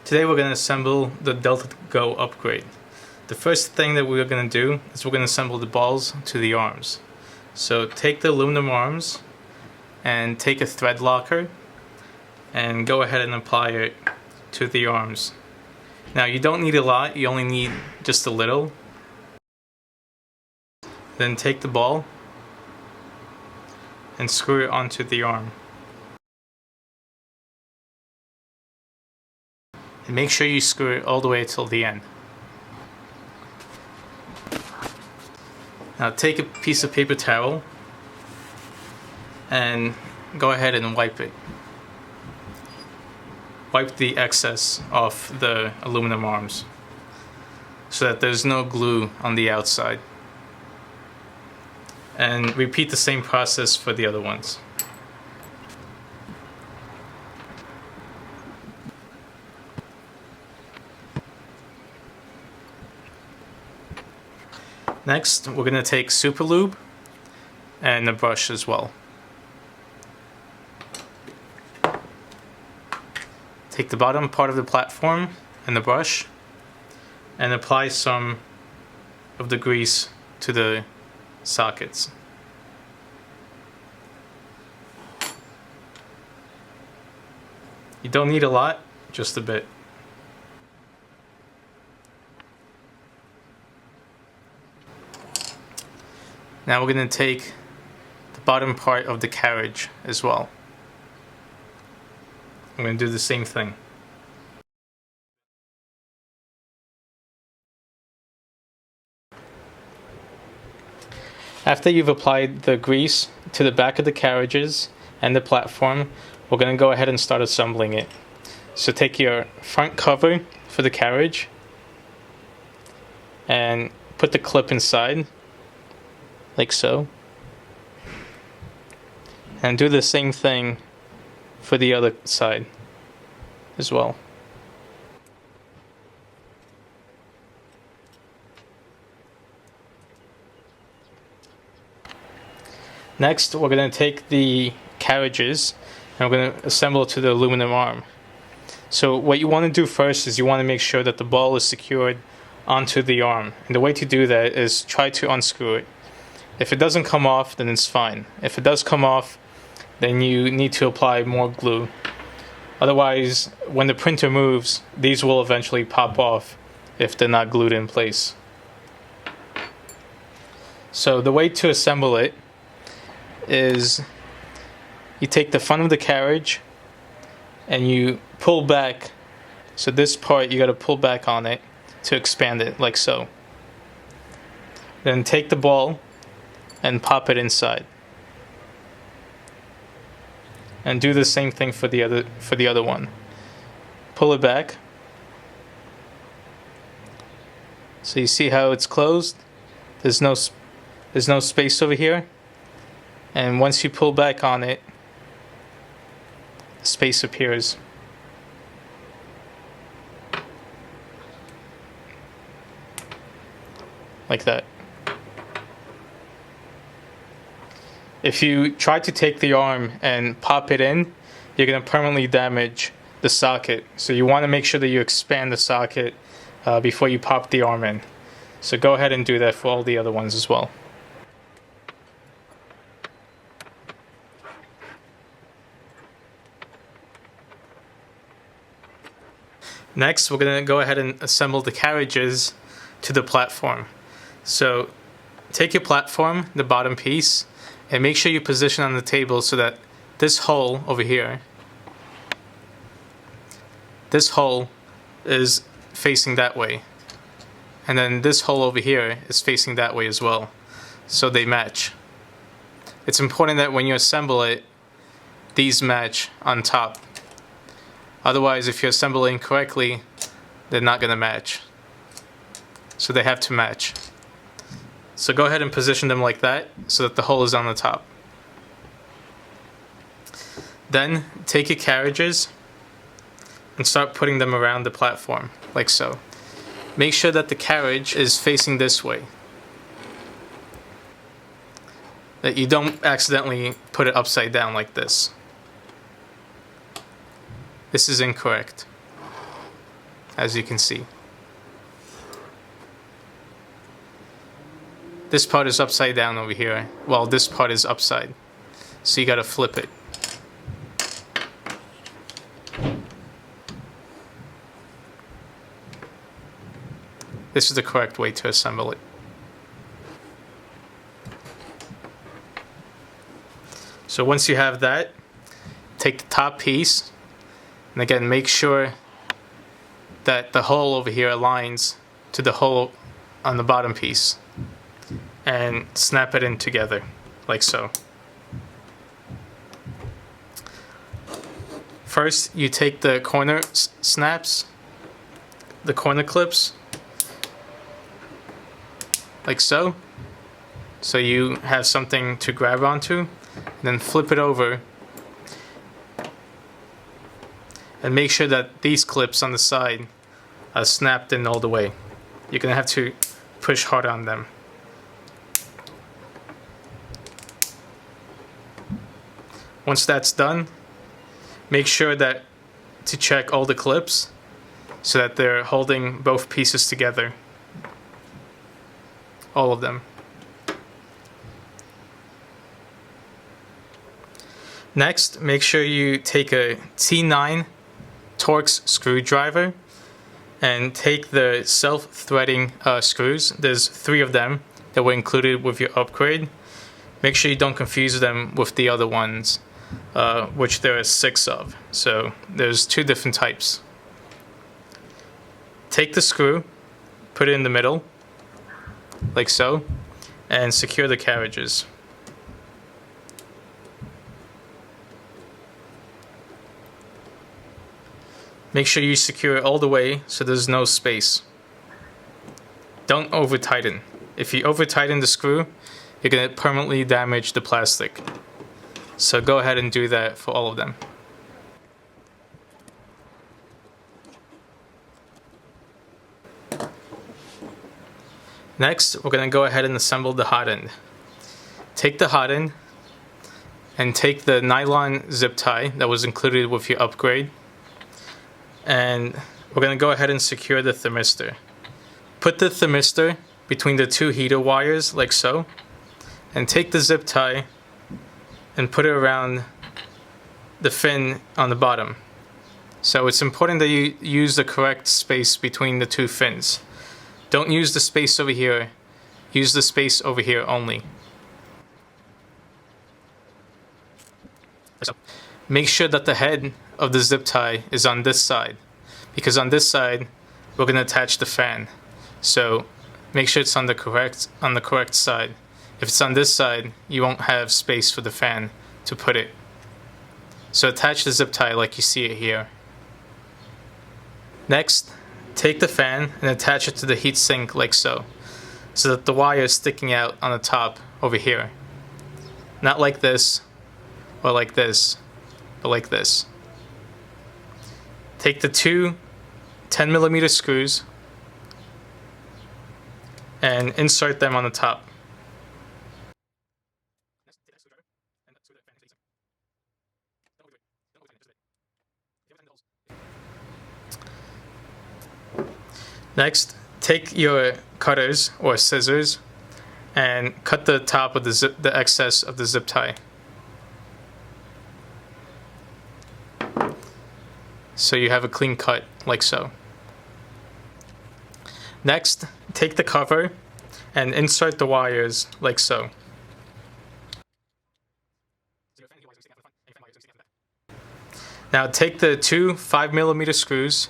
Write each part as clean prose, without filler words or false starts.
Today we're going to assemble the Delta Go upgrade. The first thing that we're going to do is we're going to assemble the balls to the arms. So take the aluminum arms and take a thread locker and go ahead and apply it to the arms. Now you don't need a lot, you only need just a little. Then take the ball and screw it onto the arm. And make sure you screw it all the way till the end. Now take a piece of paper towel and go ahead and wipe it. Wipe the excess off the aluminum arms so that there's no glue on the outside. And repeat the same process for the other ones. Next, we're going to take super lube and a brush as well. Take the bottom part of the platform and the brush and apply some of the grease to the sockets. You don't need a lot, just a bit. Now we're going to take the bottom part of the carriage as well. I'm going to do the same thing. After you've applied the grease to the back of the carriages and the platform, we're going to go ahead and start assembling it. So take your front cover for the carriage and put the clip inside, like so. And do the same thing for the other side as well. Next, we're going to take the carriages and we're going to assemble to the aluminum arm. So what you want to do first is you want to make sure that the ball is secured onto the arm. And the way to do that is try to unscrew it. If it doesn't come off, then it's fine. If it does come off, then you need to apply more glue. Otherwise, when the printer moves, these will eventually pop off if they're not glued in place. So the way to assemble it is you take the front of the carriage and you pull back. So this part, you got to pull back on it to expand it, like so. Then take the ball and pop it inside. And do the same thing for the other one. Pull it back. So you see how it's closed? There's no space over here. And once you pull back on it, space appears. Like that. If you try to take the arm and pop it in, you're going to permanently damage the socket. So you want to make sure that you expand the socket before you pop the arm in. So go ahead and do that for all the other ones as well. Next, we're going to go ahead and assemble the carriages to the platform. So take your platform, the bottom piece, and make sure you position on the table so that this hole over here, this hole is facing that way. And then this hole over here is facing that way as well. So they match. It's important that when you assemble it, these match on top. Otherwise, if you assemble it incorrectly, they're not going to match. So they have to match. So go ahead and position them like that so that the hole is on the top. Then take your carriages and start putting them around the platform, like so. Make sure that the carriage is facing this way. That you don't accidentally put it upside down like this. This is incorrect. as you can see. This part is upside down over here, while this part is upside. So you gotta flip it. This is the correct way to assemble it. So once you have that, take the top piece, and again make sure that the hole over here aligns to the hole on the bottom piece, and snap it in together, like so. First, you take the corner snaps, the corner clips, like so. So you have something to grab onto, and then flip it over. And make sure that these clips on the side are snapped in all the way. You're gonna have to push hard on them. Once that's done, make sure that to check all the clips so that they're holding both pieces together. All of them. Next, make sure you take a T9 Torx screwdriver and take the self-threading screws. There's 3 of them that were included with your upgrade. Make sure you don't confuse them with the other ones, which there are 6 of. So there's 2 different types. Take the screw, put it in the middle, like so, and secure the carriages. Make sure you secure it all the way so there's no space. Don't over tighten. If you over tighten the screw, you're going to permanently damage the plastic. So go ahead and do that for all of them. Next, we're going to go ahead and assemble the Hotend. Take the Hotend and take the nylon zip tie that was included with your upgrade. And we're going to go ahead and secure the thermistor. Put the thermistor between the 2 heater wires like so, and take the zip tie and put it around the fin on the bottom. So it's important that you use the correct space between the 2 fins. Don't use the space over here, use the space over here only. Make sure that the head of the zip tie is on this side, because on this side we're going to attach the fan. So make sure it's on the correct side. If it's on this side, you won't have space for the fan to put it. So attach the zip tie like you see it here. Next, take the fan and attach it to the heat sink like so that the wire is sticking out on the top over here. Not like this or like this, but like this. Take the 2 10mm screws and insert them on the top. Next, take your cutters or scissors and cut the top of the excess of the zip tie. So you have a clean cut like so. Next, take the cover and insert the wires like so. Now take the 2 5mm screws.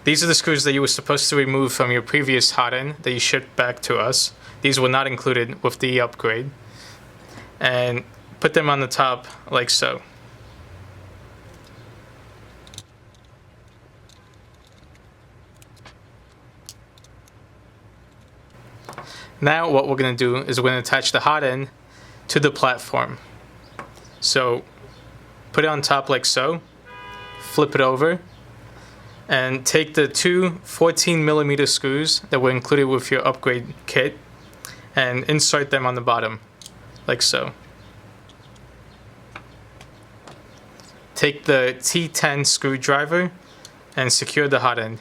These are the screws that you were supposed to remove from your previous Hotend that you shipped back to us. These were not included with the upgrade. And put them on the top like so. Now what we're going to do is we're going to attach the Hotend to the platform. So put it on top like so, flip it over, and take the 2 14mm screws that were included with your upgrade kit and insert them on the bottom like so. Take the T10 screwdriver and secure the Hotend.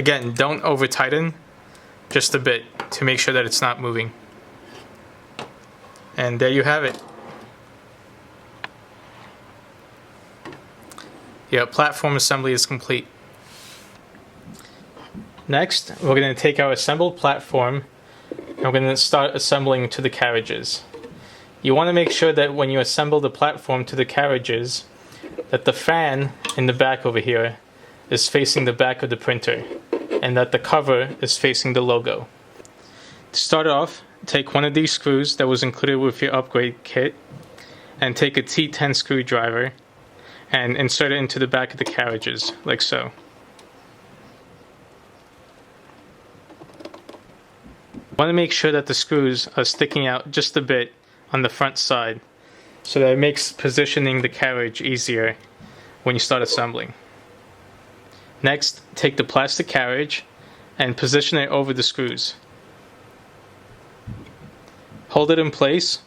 Again, don't over tighten, just a bit to make sure that it's not moving. And there you have it. Your platform assembly is complete. Next, we're going to take our assembled platform and we're going to start assembling to the carriages. You want to make sure that when you assemble the platform to the carriages, that the fan in the back over here is facing the back of the printer and that the cover is facing the logo. To start off, take one of these screws that was included with your upgrade kit and take a T10 screwdriver and insert it into the back of the carriages, like so. You want to make sure that the screws are sticking out just a bit on the front side so that it makes positioning the carriage easier when you start assembling. Next, take the plastic carriage and position it over the screws. Hold it in place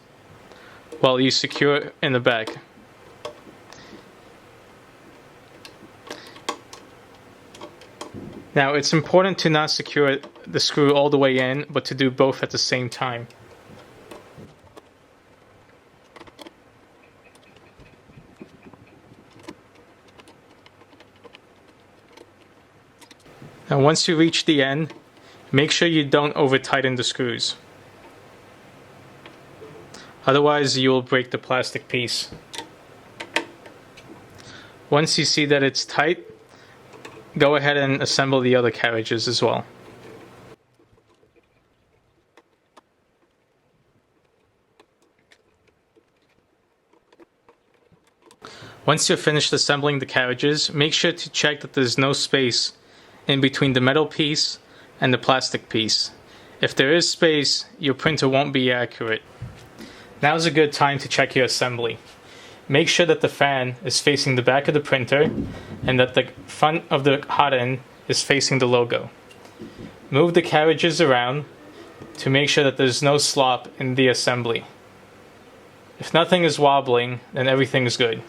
while you secure it in the back. Now, it's important to not secure the screw all the way in, but to do both at the same time. Now, once you reach the end, make sure you don't over tighten the screws. Otherwise, you will break the plastic piece. Once you see that it's tight, go ahead and assemble the other carriages as well. Once you're finished assembling the carriages, make sure to check that there's no space in between the metal piece and the plastic piece. If there is space, your printer won't be accurate. Now is a good time to check your assembly. Make sure that the fan is facing the back of the printer and that the front of the Hotend is facing the logo. Move the carriages around to make sure that there's no slop in the assembly. If nothing is wobbling, then everything is good.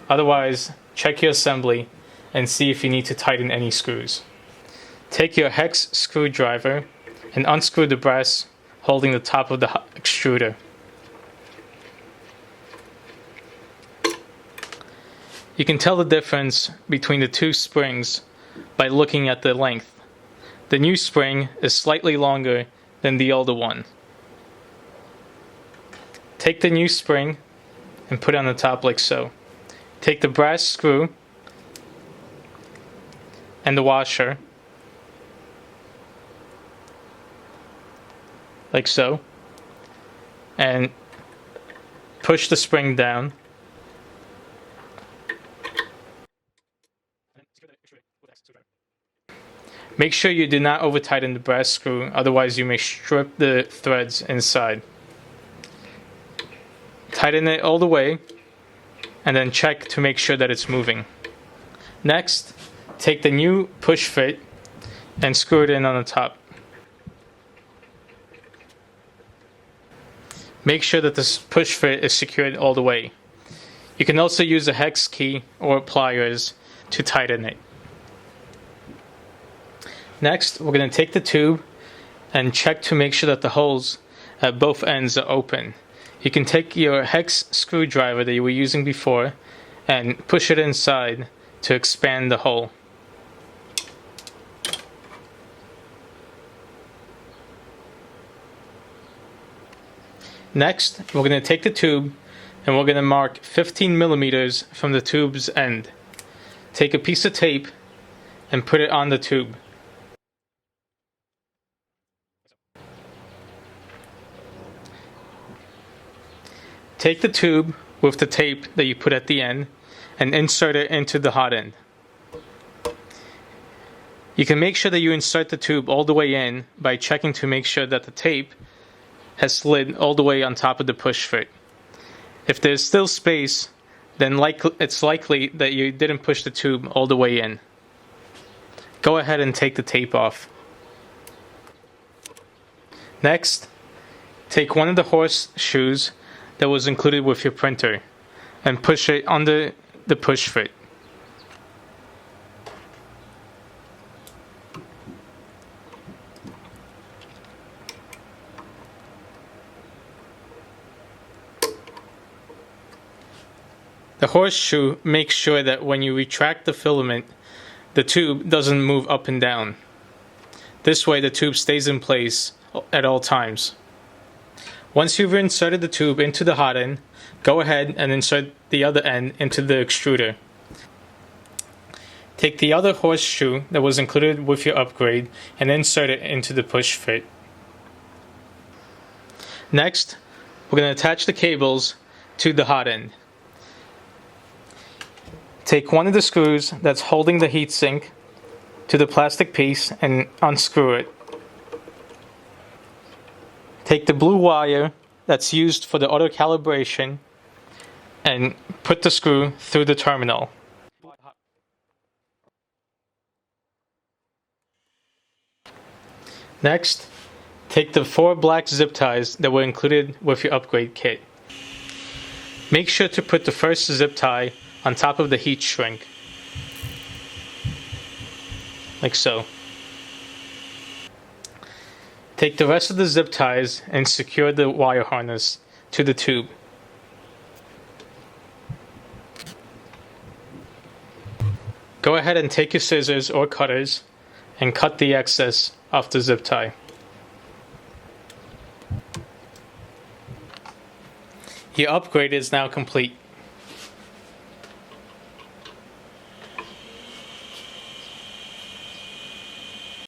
Otherwise, check your assembly and see if you need to tighten any screws. Take your hex screwdriver and unscrew the brass holding the top of the extruder. You can tell the difference between the two springs by looking at the length. The new spring is slightly longer than the older one. Take the new spring and put it on the top like so. Take the brass screw and the washer, like so, and push the spring down. Make sure you do not over tighten the brass screw, otherwise you may strip the threads inside. Tighten it all the way and then check to make sure that it's moving. Next, take the new push fit and screw it in on the top. Make sure that this push fit is secured all the way. You can also use a hex key or pliers to tighten it. Next, we're going to take the tube and check to make sure that the holes at both ends are open. You can take your hex screwdriver that you were using before and push it inside to expand the hole. Next, we're going to take the tube and we're going to mark 15 millimeters from the tube's end. Take a piece of tape and put it on the tube. Take the tube with the tape that you put at the end and insert it into the Hotend. You can make sure that you insert the tube all the way in by checking to make sure that the tape has slid all the way on top of the push fit. If there's still space, then it's likely that you didn't push the tube all the way in. Go ahead and take the tape off. Next, take one of the horseshoes that was included with your printer and push it under the push fit. The horseshoe makes sure that when you retract the filament, the tube doesn't move up and down. This way the tube stays in place at all times. Once you've inserted the tube into the hot end, go ahead and insert the other end into the extruder. Take the other horseshoe that was included with your upgrade and insert it into the push fit. Next, we're going to attach the cables to the hot end. Take one of the screws that's holding the heatsink to the plastic piece and unscrew it. Take the blue wire that's used for the auto calibration and put the screw through the terminal. Next, take the 4 black zip ties that were included with your upgrade kit. Make sure to put the first zip tie on top of the heat shrink, like so. Take the rest of the zip ties and secure the wire harness to the tube. Go ahead and take your scissors or cutters and cut the excess off the zip tie. Your upgrade is now complete.